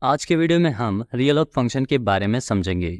आज के वीडियो में हम रीअलॉग फंक्शन के बारे में समझेंगे।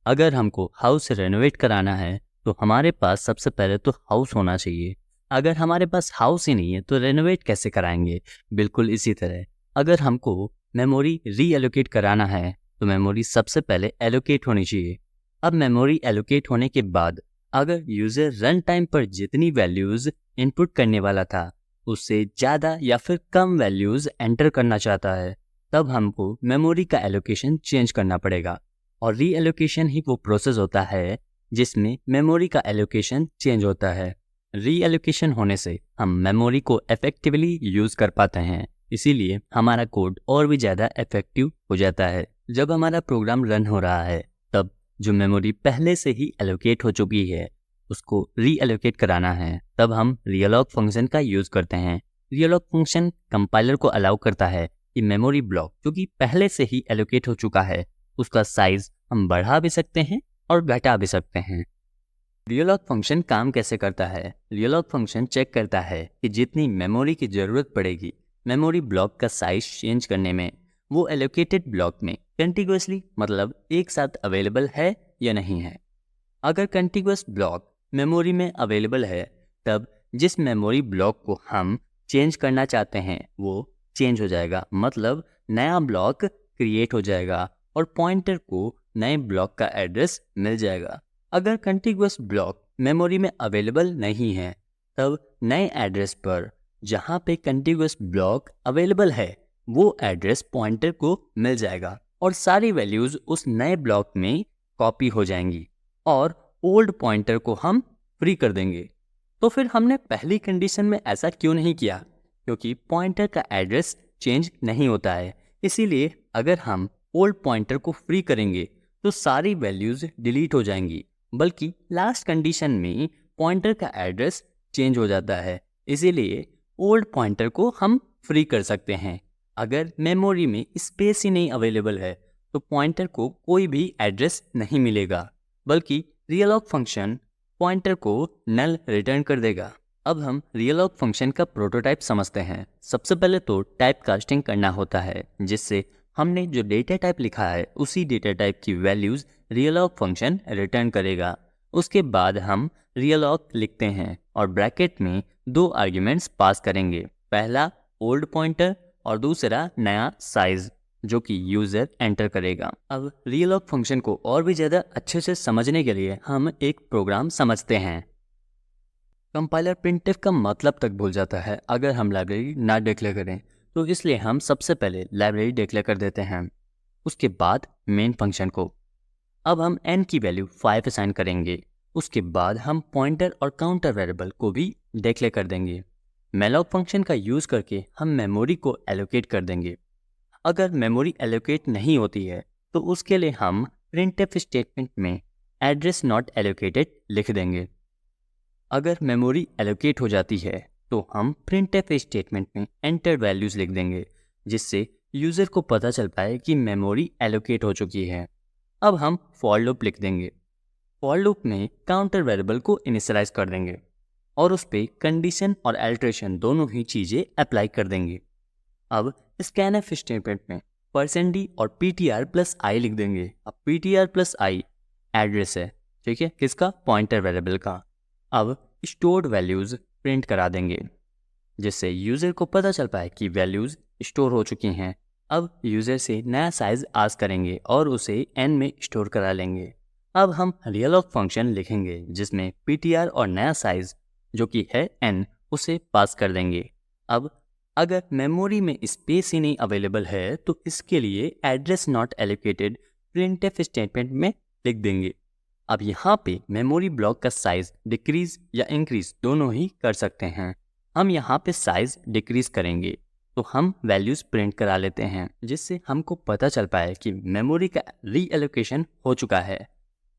अगर हमको हाउस रेनोवेट कराना है तो हमारे पास सबसे पहले तो हाउस होना चाहिए। अगर हमारे पास हाउस ही नहीं है तो रेनोवेट कैसे कराएंगे। बिल्कुल इसी तरह अगर हमको मेमोरी रीएलोकेट कराना है तो मेमोरी सबसे पहले एलोकेट होनी चाहिए। अब मेमोरी एलोकेट होने के बाद अगर यूज़र रन टाइम पर जितनी वैल्यूज़ इनपुट करने वाला था उससे ज़्यादा या फिर कम वैल्यूज़ एंटर करना चाहता है तब हमको मेमोरी का एलोकेशन चेंज करना पड़ेगा। और रीएलोकेशन ही वो प्रोसेस होता है जिसमें मेमोरी का एलोकेशन चेंज होता है। रीएलोकेशन होने से हम मेमोरी को इफेक्टिवली यूज़ कर पाते हैं, इसीलिए हमारा कोड और भी ज़्यादा इफेक्टिव हो जाता है। जब हमारा प्रोग्राम रन हो रहा है तब जो मेमोरी पहले से ही एलोकेट हो चुकी है उसको रीएलोकेट कराना है, तब हम रीअलॉग फंक्शन का यूज़ करते हैं। रीअलॉग फंक्शन कंपाइलर को अलाउ करता है कि मेमोरी ब्लॉक जो कि पहले से ही एलोकेट हो चुका है उसका साइज हम बढ़ा भी सकते हैं और घटा भी सकते हैं। रीअलॉग फंक्शन काम कैसे करता है? रीअलॉग फंक्शन चेक करता है कि जितनी मेमोरी की ज़रूरत पड़ेगी मेमोरी ब्लॉक का साइज चेंज करने में वो एलोकेटेड ब्लॉक में कंटिन्यूअसली मतलब एक साथ अवेलेबल है या नहीं है। अगर कंटिन्यूअस ब्लॉक मेमोरी में अवेलेबल है तब जिस मेमोरी ब्लॉक को हम चेंज करना चाहते हैं वो चेंज हो जाएगा, मतलब नया ब्लॉक क्रिएट हो जाएगा और पॉइंटर को नए ब्लॉक का एड्रेस मिल जाएगा। अगर कंटिन्यूअस ब्लॉक मेमोरी में अवेलेबल नहीं है तब नए एड्रेस पर जहाँ पे कंटिन्यूअस ब्लॉक अवेलेबल है वो एड्रेस पॉइंटर को मिल जाएगा और सारी वैल्यूज़ उस नए ब्लॉक में कॉपी हो जाएंगी और ओल्ड पॉइंटर को हम फ्री कर देंगे। तो फिर हमने पहली कंडीशन में ऐसा क्यों नहीं किया? क्योंकि पॉइंटर का एड्रेस चेंज नहीं होता है, इसीलिए अगर हम ओल्ड पॉइंटर को फ्री करेंगे तो सारी वैल्यूज़ डिलीट हो जाएंगी, बल्कि लास्ट कंडीशन में पॉइंटर का एड्रेस चेंज हो जाता है, इसीलिए ओल्ड पॉइंटर को हम फ्री कर सकते हैं। अगर मेमोरी में स्पेस ही नहीं अवेलेबल है तो पॉइंटर को कोई भी एड्रेस नहीं मिलेगा, बल्कि रीअलॉग फंक्शन पॉइंटर को नल रिटर्न कर देगा। अब हम रीअलॉग फंक्शन का प्रोटोटाइप समझते हैं। सबसे पहले तो टाइप कास्टिंग करना होता है, जिससे हमने जो डेटा टाइप लिखा है उसी डेटा टाइप की वैल्यूज़ रीअलॉग फंक्शन रिटर्न करेगा। उसके बाद हम रीअलॉग लिखते हैं और ब्रैकेट में दो आर्ग्यूमेंट्स पास करेंगे, पहला ओल्ड पॉइंटर और दूसरा नया साइज जो कि यूज़र एंटर करेगा। अब रीअलॉग फंक्शन को और भी ज़्यादा अच्छे से समझने के लिए हम एक प्रोग्राम समझते हैं। कंपाइलर प्रिंटफ का मतलब तक भूल जाता है अगर हम लाइब्रेरी ना डिक्लेयर करें, तो इसलिए हम सबसे पहले लाइब्रेरी डिक्लेयर कर देते हैं, उसके बाद मेन फंक्शन को। अब हम n की वैल्यू 5 असाइन करेंगे, उसके बाद हम पॉइंटर और काउंटर वेरिएबल को भी डिक्लेयर कर देंगे। मैलॉक फंक्शन का यूज़ करके हम मेमोरी को एलोकेट कर देंगे। अगर मेमोरी एलोकेट नहीं होती है तो उसके लिए हम प्रिंटफ स्टेटमेंट में एड्रेस नॉट एलोकेटेड लिख देंगे। अगर मेमोरी एलोकेट हो जाती है तो हम प्रिंटफ स्टेटमेंट में एंटर वैल्यूज़ लिख देंगे, जिससे यूज़र को पता चल पाए कि मेमोरी एलोकेट हो चुकी है। अब हम फॉर लूप लिख देंगे। फॉर लूप में काउंटर वेरिएबल को इनिशियलाइज कर देंगे और उस पर कंडीशन और अल्ट्रेशन दोनों ही चीज़ें अप्लाई कर देंगे। अब स्कैनफ स्टेटमेंट में %d और ptr+i लिख देंगे। अब ptr+i एड्रेस है, ठीक है, किसका? पॉइंटर वेरिएबल का। अब स्टोर्ड वैल्यूज़ प्रिंट करा देंगे, जिससे यूज़र को पता चल पाए कि वैल्यूज़ स्टोर हो चुकी हैं। अब यूज़र से नया साइज़ आस्क करेंगे और उसे n में स्टोर करा लेंगे। अब हम रीअलॉग फंक्शन लिखेंगे जिसमें ptr और नया साइज़ जो कि है n उसे पास कर देंगे। अब अगर मेमोरी में स्पेस ही नहीं अवेलेबल है तो इसके लिए address not allocated printf statement में लिख देंगे। अब यहाँ पे मेमोरी ब्लॉक का साइज डिक्रीज या इंक्रीज दोनों ही कर सकते हैं। हम यहाँ पे साइज डिक्रीज करेंगे तो हम वैल्यूज़ प्रिंट करा लेते हैं, जिससे हमको पता चल पाए कि मेमोरी का रीएलोकेशन हो चुका है।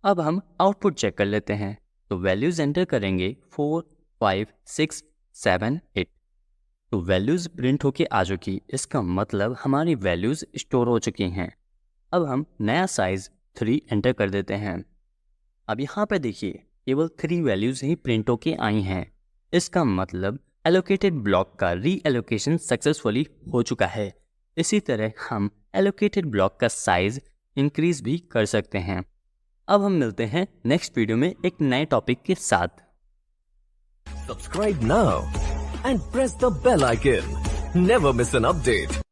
अब हम आउटपुट चेक कर लेते हैं, तो वैल्यूज़ एंटर करेंगे 4, 5, 6, 7, 8। तो वैल्यूज़ प्रिंट होके आ चुकी, इसका मतलब हमारी वैल्यूज़ स्टोर हो चुकी हैं। अब हम नया साइज़ 3 एंटर कर देते हैं। अब यहाँ पर देखिए केवल 3 वैल्यूज़ ही प्रिंट होके आई हैं, इसका मतलब एलोकेटेड ब्लॉक का रीएलोकेशन सक्सेसफुली हो चुका है। इसी तरह हम एलोकेटेड ब्लॉक का साइज इंक्रीज भी कर सकते हैं। अब हम मिलते हैं नेक्स्ट वीडियो में एक नए टॉपिक के साथ। Subscribe now and press the bell icon. Never miss an update.